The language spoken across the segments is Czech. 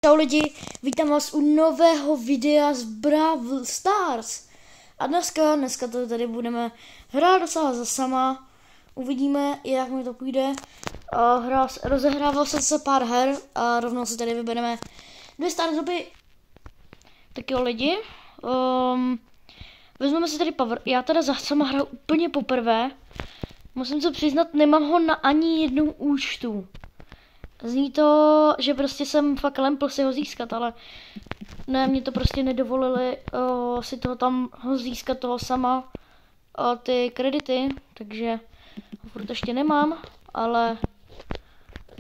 Čau lidi, vítám vás u nového videa z Brawl Stars. A dneska to tady budeme hrát docela za sama. Uvidíme, jak mi to půjde. Rozehrával jsem se pár her a rovnou se tady vybereme 2 startupy. Tak jo lidi, vezmeme si tady power. Já teda za sama hraju úplně poprvé. Musím se přiznat, nemám ho na ani jednou účtu. Zní to, že prostě jsem fakt lempl si ho získat, ale ne, mě to prostě nedovolili si toho tam získat toho sama ty kredity, takže ho furt ještě nemám, ale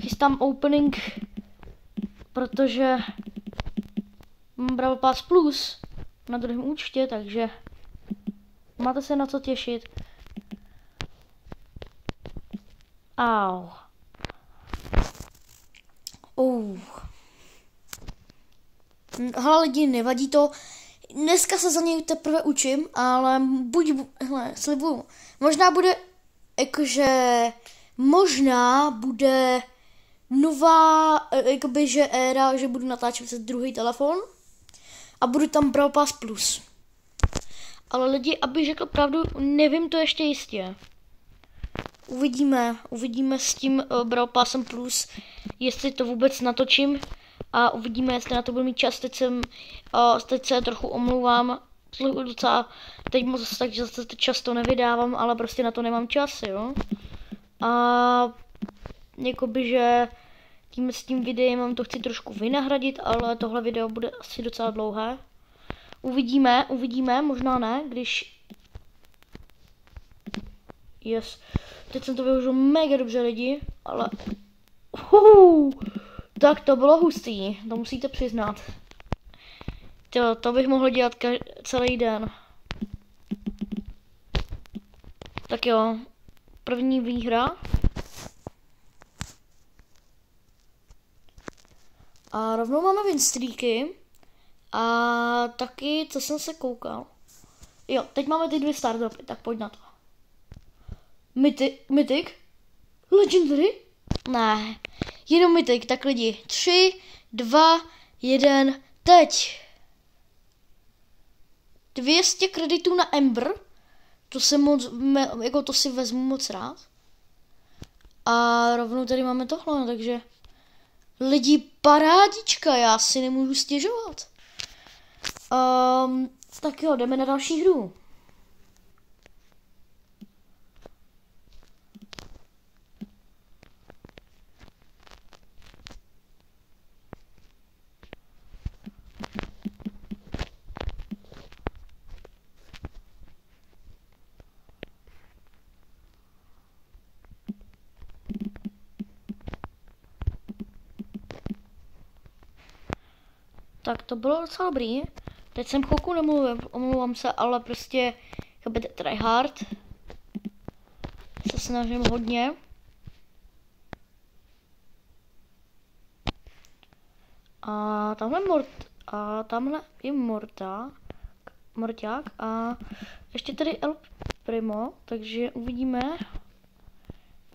chystám opening, protože mám Brawl Pass Plus na druhém účtě, takže máte se na co těšit. Au. Hele lidi, nevadí to. Dneska se za něj teprve učím, ale slibuju. Možná bude nová, jakoby, že éra, že budu natáčet přes druhý telefon a budu tam Brawl Pass Plus. Ale lidi, aby řekl pravdu, nevím to ještě jistě. Uvidíme s tím Brawl Passem Plus, jestli to vůbec natočím a uvidíme, jestli na to budu mít čas. Teď se trochu omlouvám, teď moc tak často nevydávám, ale prostě na to nemám čas, jo. A jakoby, že s tím videem to chci trošku vynahradit, ale tohle video bude asi docela dlouhé. Uvidíme, možná ne, když... Yes. Teď jsem to využil mega dobře lidi, ale... Tak to bylo hustý, to musíte přiznat. To bych mohl dělat celý den. Tak jo, první výhra. A rovnou máme win streaky. A taky, co jsem se koukal. Jo, teď máme ty 2 startupy, tak pojď na to. Mythic? Legendary? Ne, jenom Mythic, tak lidi. 3, 2, 1, teď. 200 kreditů na Ember. To si vezmu moc rád. A rovnou tady máme tohle, takže lidi, parádička, já si nemůžu stěžovat. Tak jo, jdeme na další hru. Tak to bylo docela dobrý. Teď jsem chvilku nemluvil, omlouvám se, ale prostě chápete, tryhard. Se snažím hodně. A tamhle je Morťák a ještě tady El Primo, takže uvidíme,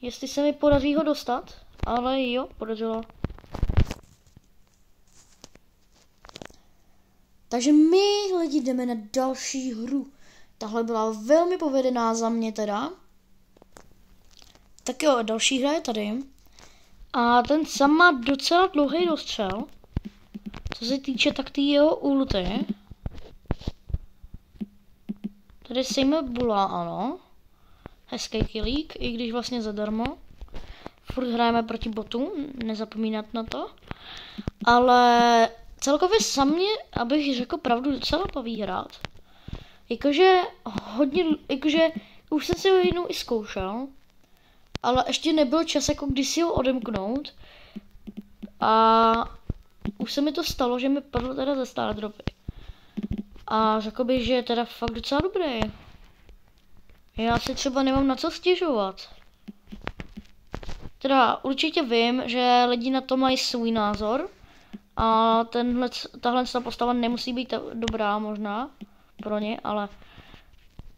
jestli se mi podaří ho dostat, ale jo, podařilo. Takže my lidi jdeme na další hru. Tahle byla velmi povedená za mě teda. Tak jo, další hra je tady. A ten sam má docela dlouhý dostřel. Co se týče tak ty jeho ulty. Tady sejme Bula, ano. Hezký killík, i když vlastně zadarmo. Furt hrajeme proti botu, nezapomínat na to. Ale... celkově samě, abych řekl pravdu, docela baví hrát. Jakože už jsem si ho jednou i zkoušel, ale ještě nebyl čas, jako když si ho odemknout. A už se mi to stalo, že mi padlo teda ze stardropy. A řekl bych, že je teda fakt docela dobrý. Já si třeba nemám na co stěžovat. Teda určitě vím, že lidi na to mají svůj názor. A tahle postava nemusí být dobrá možná pro ně, ale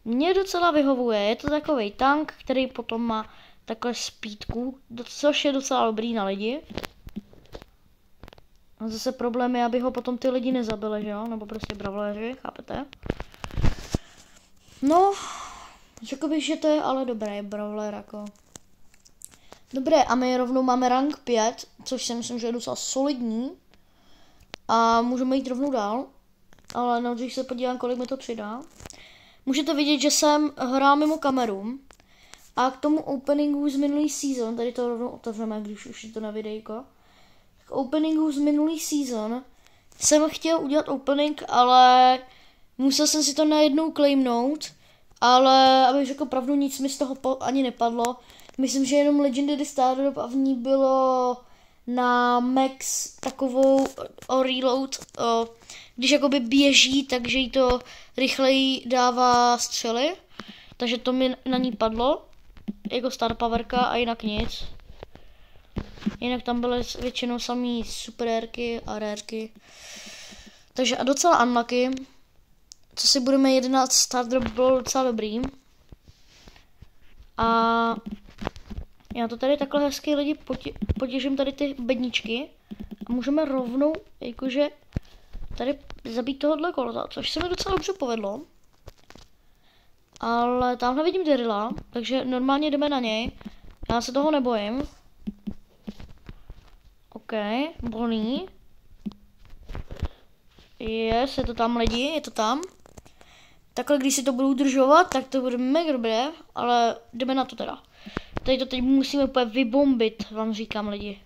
mě docela vyhovuje. Je to takový tank, který potom má takové speedku, což je docela dobrý na lidi. A zase problém je, aby ho potom ty lidi nezabili, že jo? Nebo prostě brawleři, chápete? No, řekl bych, že to je ale dobré brawler jako. Dobré, a my rovnou máme rank 5, což si myslím, že je docela solidní. A můžeme jít rovnou dál. Ale no, když se podívám, kolik mi to přidá. Můžete vidět, že jsem hrál mimo kameru. A k tomu openingu z minulý season, tady to rovnou otevřeme, když už je to na videjko. K openingu z minulý season jsem chtěl udělat opening, ale musel jsem si to najednou claimnout. Ale abych řekl pravdu, nic mi z toho ani nepadlo. Myslím, že jenom Legendary Stardrop a v ní bylo na max takovou reload, když jakoby běží, takže jí to rychleji dává střely. Takže to mi na ní padlo, jako star powerka a jinak nic. Jinak tam byly většinou samý superérky a rérky. Takže a docela unlucky. Co si budeme 11 Stardrop bylo docela dobrý. A já to tady takhle hezky lidi potěžím tady ty bedničky. A můžeme rovnou jakože tady zabít tohohle kolota, což se mi docela dobře povedlo. Ale tamhle vidím Daryla, takže normálně jdeme na něj. Já se toho nebojím. OK, Bonnie. Yes, je to tam lidi, je to tam. Takhle, když si to budu udržovat, tak to bude mega dobré, ale jdeme na to teda. Tady to teď musíme úplně vybombit, vám říkám lidi.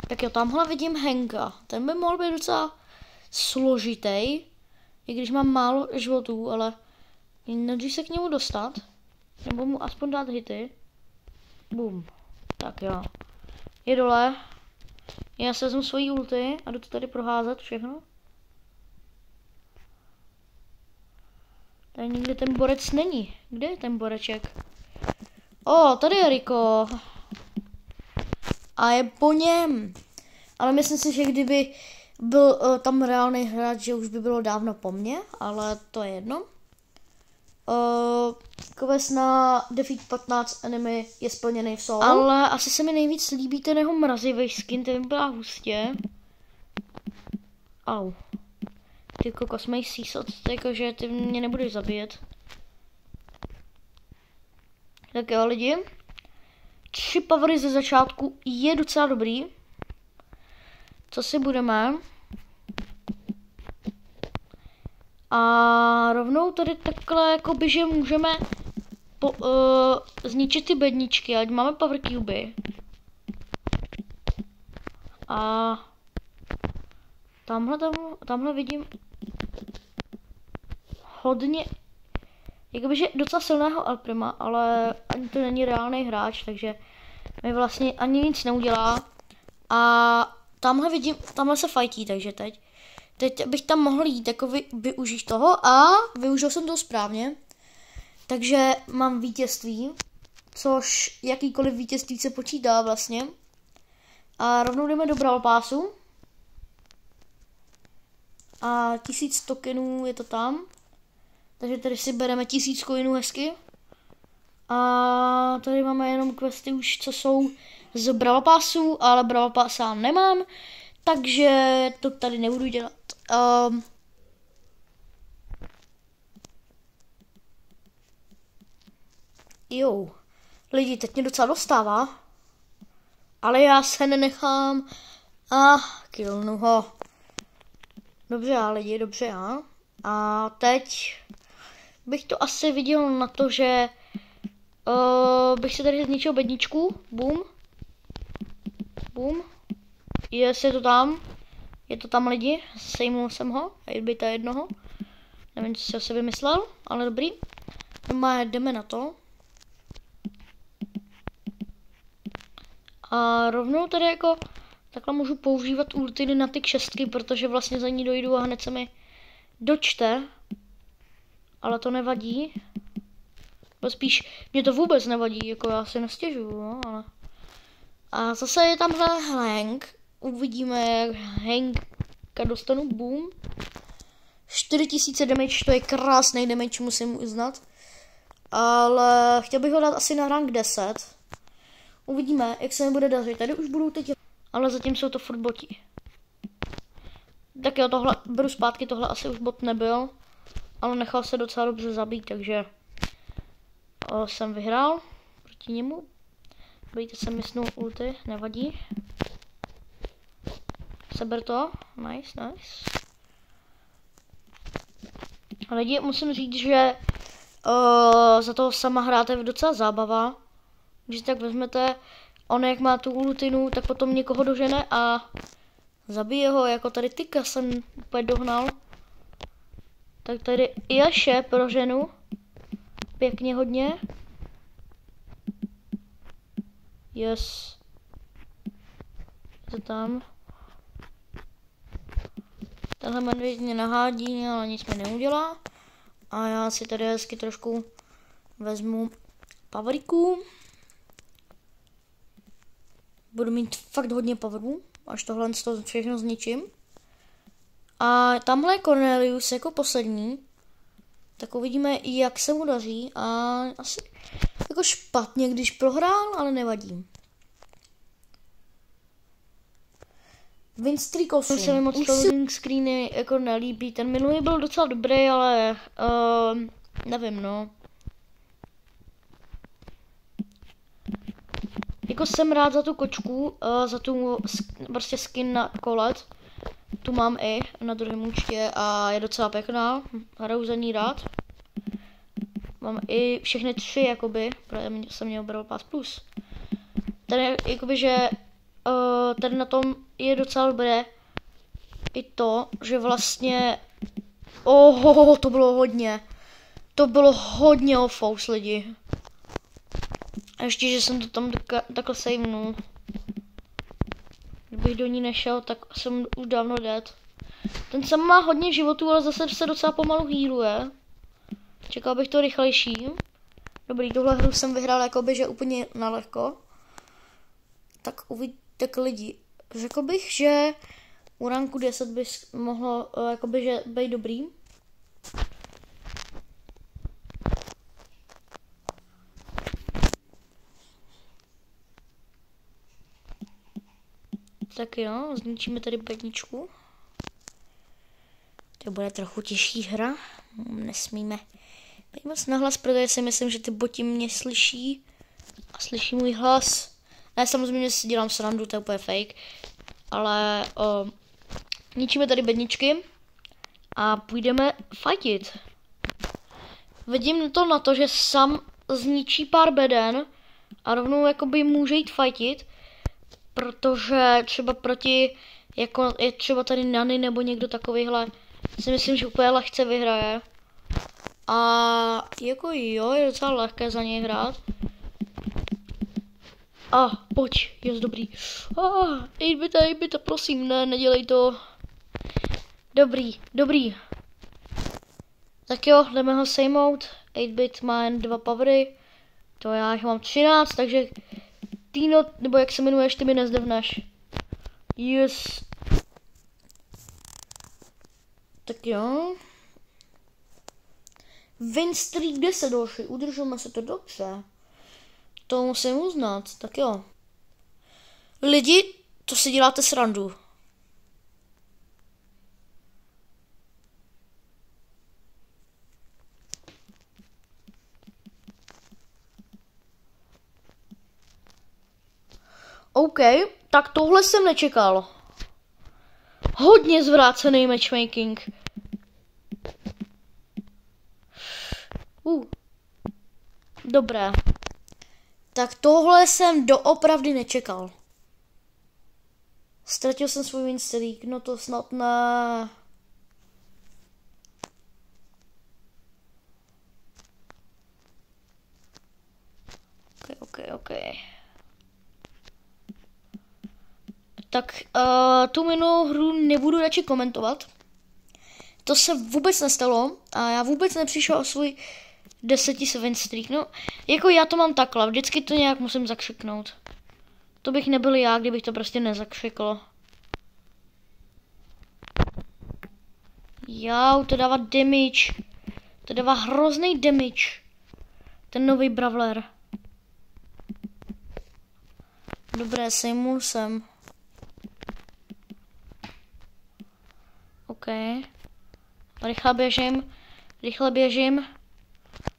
Tak jo, tamhle vidím Hanka. Ten by mohl být docela složitý, i když mám málo životů, ale nejdřív se k němu dostat, nebo mu aspoň dát hity. Bum. Tak jo. Je dole. Já se vezmu svojí ulty a jdu to tady proházet všechno. Tady nikde ten borec není. Kde je ten boreček? Tady je Rico. A je po něm. Ale myslím si, že kdyby byl tam reálný hráč, že už by bylo dávno po mně, ale to je jedno. Quest na Defeat 15 enemy je splněný v solo. Ale asi se mi nejvíc líbí ten jeho mrazivý skin, ten vypadá hustě. Au. Ty kokos, mají sísot, jakože ty mě nebudeš zabíjet. Tak jo lidi. 3 powery ze začátku je docela dobrý. Co si budeme? A rovnou tady takhle, jakoby, že můžeme zničit ty bedničky, ať máme power cube. A tamhle vidím hodně, jakoby, že docela silného Alprima, ale ani to není reálný hráč, takže mi vlastně ani nic neudělá. A tamhle vidím, tamhle se fightí, takže teď bych tam mohl jít, jako využít toho a využil jsem to správně. Takže mám vítězství, což jakýkoliv vítězství se počítá vlastně. A rovnou jdeme do Brawl Passu. A 1000 tokenů je to tam. Takže tady si bereme 1000 coinů hezky. A tady máme jenom questy už, co jsou z Brawl Passu, ale Brawl Pass sám nemám. Takže to tady nebudu dělat. Jo, lidi, teď mě docela dostává. Ale já se nenechám. Killnu ho. Dobře já, lidi, dobře já. A teď bych to asi viděl na to, že bych si tady zničil bedničku. Bum. Bum. Je to tam. Je to tam lidi. Sejmul jsem ho. Hejtbejta jednoho. Nevím, co si asi vymyslel, ale dobrý. Jdeme na to. A rovnou tady jako takhle můžu používat ultiny na ty kšestky, protože vlastně za ní dojdu a hned se mi dočte. Ale to nevadí. No spíš, mě to vůbec nevadí, jako já si nestěžuju, no, ale... A zase je tamhle Hank. Uvidíme, jak Hanka dostanu, boom. 4000 damage, to je krásný damage, musím uznat. Ale chtěl bych ho dát asi na rank 10. Uvidíme, jak se mi bude dařit. Tady už budou teď, ale zatím jsou to furt boti. Tak jo, tohle beru zpátky, tohle asi už bot nebyl, ale nechal se docela dobře zabít, takže jsem vyhrál proti němu. Bejte se misnou ulty, nevadí. Seber to, nice. A lidi, musím říct, že za toho sama hráte je docela zábava. Když tak vezmete, on jak má tu ultinu, tak potom někoho dožene a zabije ho, jako tady Tyka jsem úplně dohnal. Tak tady Jaše pro ženu. Pěkně hodně. Yes. Je to tam. Tenhle medvěd mě nahádí, ale nic mi neudělá. A já si tady hezky trošku vezmu pavriku. Budu mít fakt hodně powerů, až tohle to všechno zničím. A tamhle je Cornelius jako poslední. Tak uvidíme, jak se mu daří. A asi jako špatně, když prohrál, ale nevadí. Winstreak 8. Se mi moc loading screeny jako nelíbí. Ten minulý byl docela dobrý, ale nevím, no. Jako jsem rád za tu kočku, za tu prostě skin na kolet. Tu mám i na druhém účtě a je docela pěkná. Hraju za ní rád. Mám i všechny 3, jakoby, protože jsem měl Brawl Pass Plus. Tady jakoby, že tady na tom je docela dobré i to, že vlastně to bylo hodně. To bylo hodně offous, lidi. A ještě, že jsem to tam takhle savenul. Kdybych do ní nešel, tak jsem už dávno dead. Ten sam má hodně životů, ale zase se docela pomalu healuje. Čekal bych to rychlejší. Dobrý, tuhle hru jsem vyhrál jakoby, že úplně na lehko. Tak lidi, řekl bych, že u ranku 10 by mohlo jakoby, že být dobrý. Tak jo, zničíme tady bedničku. To bude trochu těžší hra. Nesmíme být moc nahlas, protože si myslím, že ty boti mě slyší. A slyší můj hlas. Ne, samozřejmě si dělám srandu, to je úplně fake. Ale ničíme tady bedničky. A půjdeme fightit. Vidím to na to, že sam zničí pár beden. A rovnou jakoby může jít fightit. Protože třeba proti, jako je třeba tady Nany nebo někdo takovýhle, si myslím, že úplně lehce vyhraje. A jako jo, je docela lehké za něj hrát. Pojď, je dobrý. 8-bita, prosím, ne, nedělej to. Dobrý. Tak jo, jdeme ho sejmout. 8-bit má jen 2 powery. To já jich mám 13, takže Tino, nebo jak se jmenuješ, ty mi nezdevneš. Yes. Tak jo. Winstreak 10 došli, udržíme se to dobře. To musím uznat, tak jo. Lidi, to si děláte srandu. OK, tak tohle jsem nečekal. Hodně zvrácený matchmaking. Dobré. Tak tohle jsem doopravdy nečekal. Ztratil jsem svůj winstreak, no to snad ne. OK. Tak tu minulou hru nebudu radši komentovat. To se vůbec nestalo a já vůbec nepřišel o svůj 10 winstreak. No, jako já to mám takhle, vždycky to nějak musím zakřiknout. To bych nebyl já, kdybych to prostě nezakřikl. Jau, to dává damage. To dává hrozný damage. Ten nový Brawler. Dobré, sejmul jsem. OK. Rychle běžím.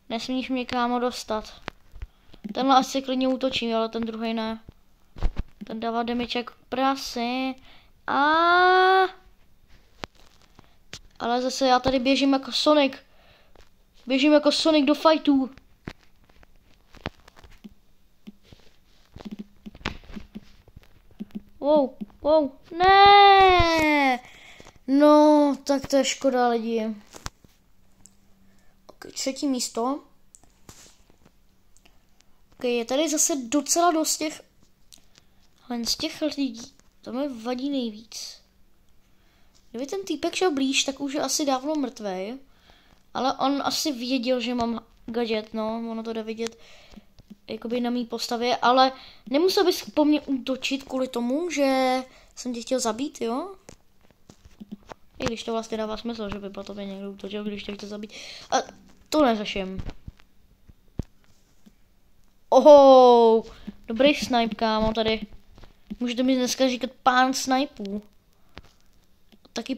Nesmíš mě, kámo, dostat. Tenhle asi klidně útočí, ale ten druhý ne. Ten dává demiček prasy. Ale zase já tady běžím jako Sonic. Běžím jako Sonic do fightů. Wow, ne. No, tak to je škoda, lidi. Ok, 3. místo. Ok, je tady zase docela dost těch... Len z těch lidí, to mi vadí nejvíc. Kdyby ten týpek šel blíž, tak už je asi dávno mrtvej. Ale on asi věděl, že mám gadget, no, ono to jde vidět jakoby na mý postavě, ale nemusel bys po mně útočit kvůli tomu, že jsem tě chtěl zabít, jo? I když to vlastně dává smysl, že by po tobě někdo útočil, když tě chce zabít. A to neřeším. Oho, dobrý snipe, kámo, tady. Můžete mi dneska říkat pán snipů. Taky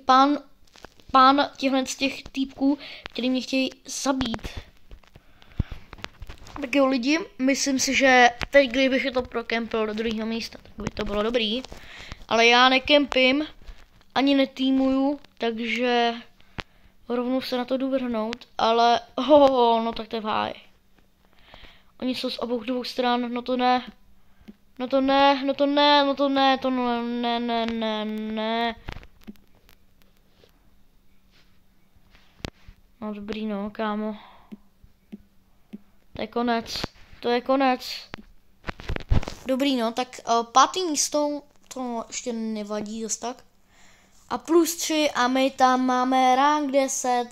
pán těchhle z těch týpků, který mě chtějí zabít. Tak jo, lidi, myslím si, že teď, kdybych to prokempil do 2. místa, tak by to bylo dobrý. Ale já nekempím, ani netýmuju, takže rovnou se na to jdu vrhnout, ale no tak to je v háji. Oni jsou z obou dvou stran, no to ne. Ne. No dobrý, no, kámo. To je konec. Dobrý, no, tak 5. místo, to ještě nevadí dost tak. A +3 a my tam máme rank 10.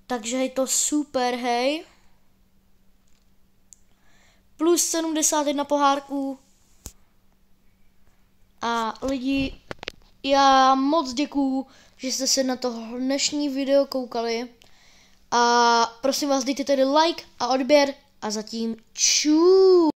Takže je to super, hej. +71 pohárků. A lidi, já moc děkuju, že jste se na to dnešní video koukali. A prosím vás, dejte tady like a odběr a zatím čus.